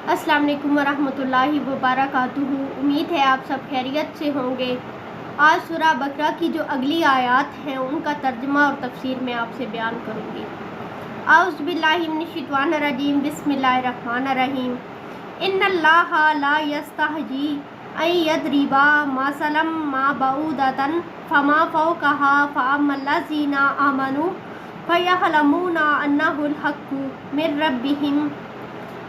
अस्सलाम वालेकुम वरहमतुल्लाहि वबरकातुहू। उम्मीद है आप सब खैरियत से होंगे। आज सूरह बकरा की जो अगली आयत हैं उनका तर्जुमा और तफसीर मैं आपसे बयान करूँगी। औज़ु बिल्लाहि मिनश्शैतानिर रजीम, बिस्मिल्लाहिर्रहमानिर रहीम। इन्नल्लाहा ला यस्तहजी अन यदरिबा मसलन मा बऊदतन फमा फौकहा फअम्मल्लज़ीना आमनू फयअलमूना अन्नहुल हक्कु मिर रब्बिहिम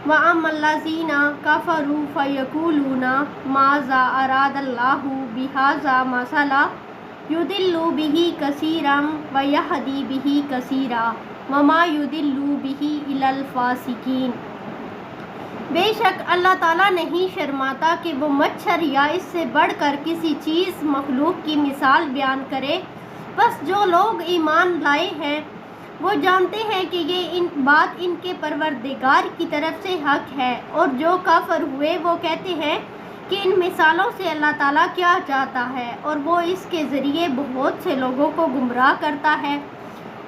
व अम्मल्लज़ीना कफ़रू फ़यक़ूलूना माज़ा अरादल्लाहु बिहाज़ा मसला युदिल्लु बिही कसीरम व यहदी बिही कसीरा वमा युदिल्लु बिही इलल फ़ासिकीन। बेशक अल्लाह ताला नहीं शर्माता कि वो मच्छर या इससे बढ़कर किसी चीज़ मखलूक की मिसाल बयान करे। बस जो लोग ईमान लाए हैं वो जानते हैं कि ये बात इनके परवरदिगार की तरफ से हक है, और जो काफिर हुए वो कहते हैं कि इन मिसालों से अल्लाह ताला क्या चाहता है, और वो इसके ज़रिए बहुत से लोगों को गुमराह करता है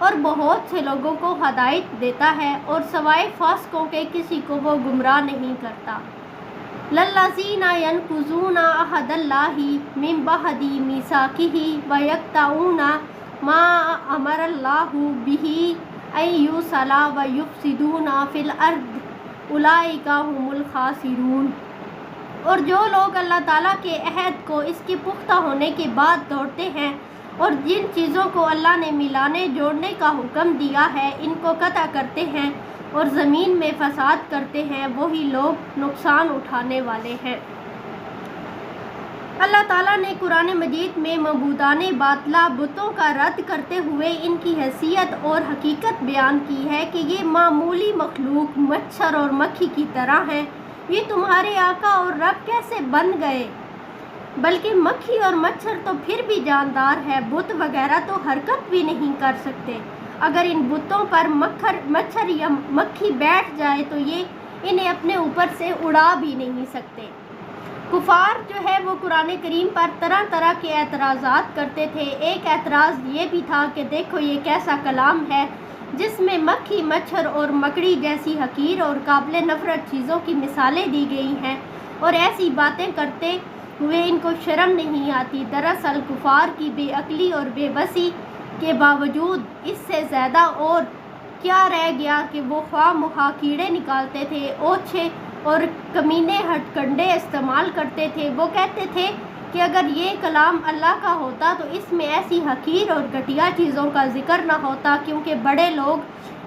और बहुत से लोगों को हदायत देता है, और सवाए फासिकों के किसी को वो गुमराह नहीं करता। लल्लज़ीना यनकुज़ूना अहदल्लाहि मिन बअदी मीसाकिही व यक़तऊना मा अमरल्लाहु बिही अन युसला व युफ़सिदूना फिल अर्द उलाइका हुमुल खासिरून। और जो लोग अल्लाह ताला के अहद को इसके पुख्ता होने के बाद तोड़ते हैं और जिन चीज़ों को अल्लाह ने मिलाने जोड़ने का हुक्म दिया है इनको कतई करते हैं और ज़मीन में फसाद करते हैं, वही लोग नुकसान उठाने वाले हैं। अल्लाह ताला ने कुरान मजीद में मबूदाने बातला बुतों का रद्द करते हुए इनकी हैसियत और हकीकत बयान की है कि ये मामूली मखलूक मच्छर और मक्खी की तरह हैं। ये तुम्हारे आका और रब कैसे बन गए? बल्कि मक्खी और मच्छर तो फिर भी जानदार है, बुत वगैरह तो हरकत भी नहीं कर सकते। अगर इन बुतों पर मच्छर या मक्खी बैठ जाए तो ये इन्हें अपने ऊपर से उड़ा भी नहीं सकते। कुफार जो है वो कुरान करीम पर तरह तरह के एतराज़ात करते थे। एक एतराज़ ये भी था कि देखो ये कैसा कलाम है जिसमें मक्खी मच्छर और मकड़ी जैसी हकीर और काबिल नफ़रत चीज़ों की मिसालें दी गई हैं, और ऐसी बातें करते हुए इनको शर्म नहीं आती। दरअसल कुफार की बेअक्ली और बेबसी के बावजूद इससे ज़्यादा और क्या रह गया कि वो ख्वाह मुखा कीड़े निकालते थे, ओछे और कमीने हथकंडे इस्तेमाल करते थे। वो कहते थे कि अगर ये कलाम अल्लाह का होता तो इसमें ऐसी हकीर और घटिया चीज़ों का जिक्र ना होता, क्योंकि बड़े लोग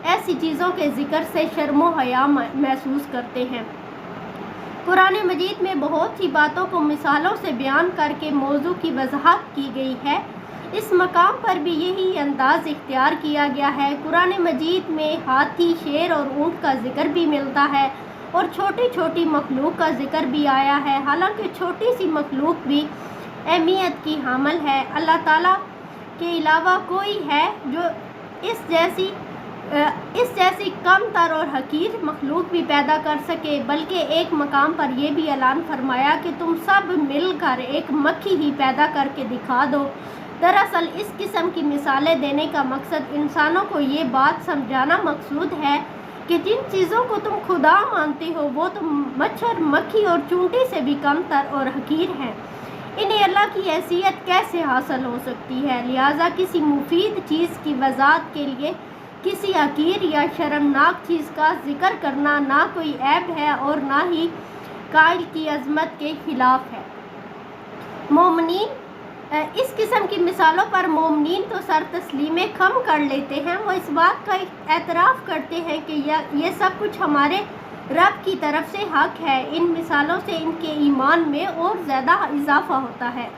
ऐसी चीज़ों के ज़िक्र से शर्म व हया महसूस करते हैं। कुरान मजीद में बहुत सी बातों को मिसालों से बयान करके मौजू की वजाहत की गई है। इस मकाम पर भी यही अंदाज़ इख्तियार किया गया है। कुरान मजीद में हाथी, शेर और ऊँट का जिक्र भी मिलता है और छोटी छोटी मखलूक का जिक्र भी आया है। हालांकि छोटी सी मखलूक भी अहमियत की हामिल है। अल्लाह ताला के अलावा कोई है जो इस जैसी कम तर और हकीर मखलूक भी पैदा कर सके, बल्कि एक मकाम पर यह भी ऐलान फरमाया कि तुम सब मिलकर एक मक्खी ही पैदा करके दिखा दो। दरअसल इस किस्म की मिसालें देने का मकसद इंसानों को ये बात समझाना मकसूद है कि जिन चीज़ों को तुम खुदा मानते हो वो तो मच्छर, मक्खी और चूंटी से भी कम तर और हकीर हैं। इन्हें अल्लाह की हैसियत कैसे हासिल हो सकती है? लिहाजा किसी मुफीद चीज़ की वजाहत के लिए किसी हकीर या शर्मनाक चीज़ का जिक्र करना ना कोई ऐब है और ना ही कायल की अजमत के खिलाफ है। मोमिनीन इस किस्म की मिसालों पर मोमिनीन तो सर तस्लीमें कम कर लेते हैं। वो इस बात का एतराफ़ करते हैं कि ये सब कुछ हमारे रब की तरफ से हक है। इन मिसालों से इनके ईमान में और ज़्यादा इजाफ़ा होता है,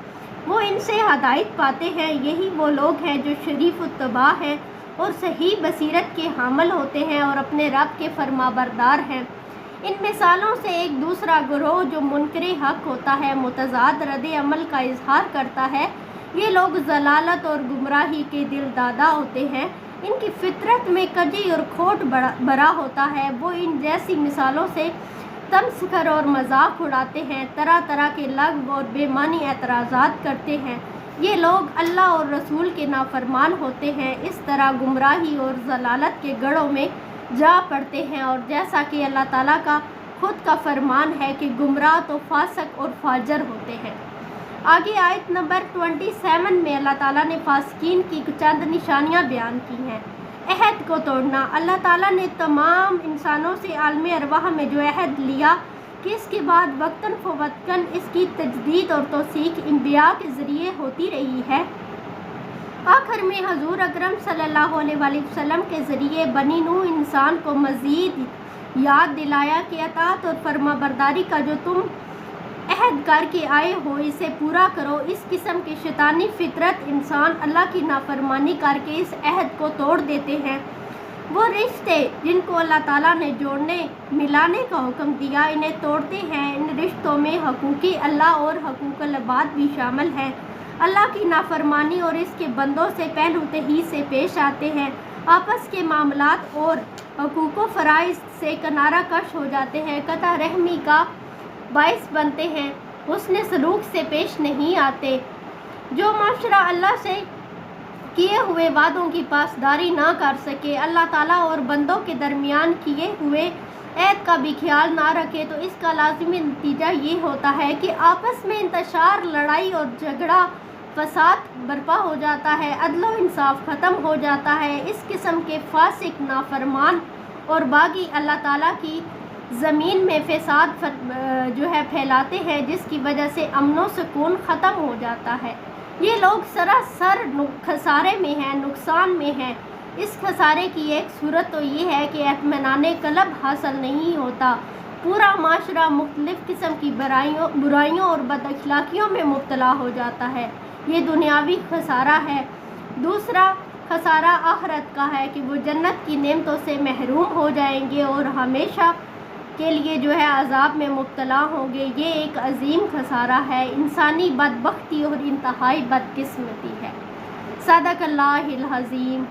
वो इनसे हदायत पाते हैं। यही वो लोग हैं जो शरीफ उत्तबा हैं और सही बसीरत के हामिल होते हैं और अपने रब के फरमाबरदार हैं। इन मिसालों से एक दूसरा ग्रोह जो मुनकरे हक होता है मुतज़ाद रद्द अमल का इजहार करता है। ये लोग जलालत और गुमराही के दिलदादा होते हैं। इनकी फितरत में कजी और खोट भरा होता है। वो इन जैसी मिसालों से तमस्कर और मजाक उड़ाते हैं, तरह तरह के लग़्व और बेमानी एतराज़ात करते हैं। ये लोग अल्लाह और रसूल के नाफरमान होते हैं। इस तरह गुमराही और जलालत के गढ़ों में जा पड़ते हैं, और जैसा कि अल्लाह ताला का خود کا فرمان ہے کہ گمراہ تو فاسق اور فاجر ہوتے ہیں۔ آگے آیت نمبر 27 میں اللہ تعالیٰ نے فاسقین کی چند نشانیاں بیان کی ہیں۔ عہد کو توڑنا۔ اللہ تعالیٰ نے تمام انسانوں سے عالم ارواح میں جو عہد لیا کہ اس کے بعد وقتاً فوقتاً اس کی تجدید اور توثیق انبیاء کے ذریعے ہوتی رہی ہے، آخر میں حضور اکرم صلی اللہ علیہ وآلہ وسلم کے ذریعے بنی نوح انسان کو مزید یاد دلایا کہ اطاعت اور فرما برداری کا جو تم عہد کر کے آئے ہو اسے پورا کرو۔ اس قسم کی شیطانی فطرت انسان اللہ کی نافرمانی کر کے اس عہد کو توڑ دیتے ہیں۔ وہ رشتے جن کو اللہ تعالیٰ نے جوڑنے ملانے کا حکم دیا انہیں توڑتے ہیں۔ ان رشتوں میں حقوق اللہ اور حقوق العباد بھی شامل ہیں۔ اللہ کی نافرمانی اور اس کے بندوں سے پہلو تہی سے پیش آتے ہیں، آپس کے معاملات اور حقوق و فرائض سے کنارہ کش ہو جاتے ہیں، قطع رحمی کا باعث بنتے ہیں، حسن سلوک سے پیش نہیں آتے۔ جو معاشرہ اللہ سے کیے ہوئے وعدوں کی پاسداری نہ کر سکے، اللہ تعالیٰ اور بندوں کے درمیان کیے ہوئے عہد کا بھی خیال نہ رکھے، تو اس کا لازمی نتیجہ یہ ہوتا ہے کہ آپس میں انتشار، لڑائی اور جھگڑا، فساد برپا ہو جاتا ہے، عدل و انصاف ختم ہو جاتا ہے۔ اس قسم کے فاسق، نافرمان اور باغی اللہ تعالیٰ کی زمین میں فساد پھیلاتے ہیں، جس کی وجہ سے امن و سکون ختم ہو جاتا ہے۔ یہ لوگ سراسر خسارے میں ہیں، نقصان میں ہیں۔ اس خسارے کی ایک صورت تو یہ ہے کہ اطمینان قلب حاصل نہیں ہوتا، پورا معاشرہ مختلف قسم کی برائیوں اور بد اخلاقیوں میں مبتلا ہو جاتا ہے۔ یہ دنیاوی خسارہ ہے۔ دوسرا خسارہ آخرت کا ہے کہ وہ جنت کی نعمتوں سے محروم ہو جائیں گے اور ہمیشہ کے لیے عذاب میں مبتلا ہوں گے۔ یہ ایک عظیم خسارہ ہے، انسانی بدبختی اور انتہائی بدقسمتی ہے۔ صدق اللہ العظیم۔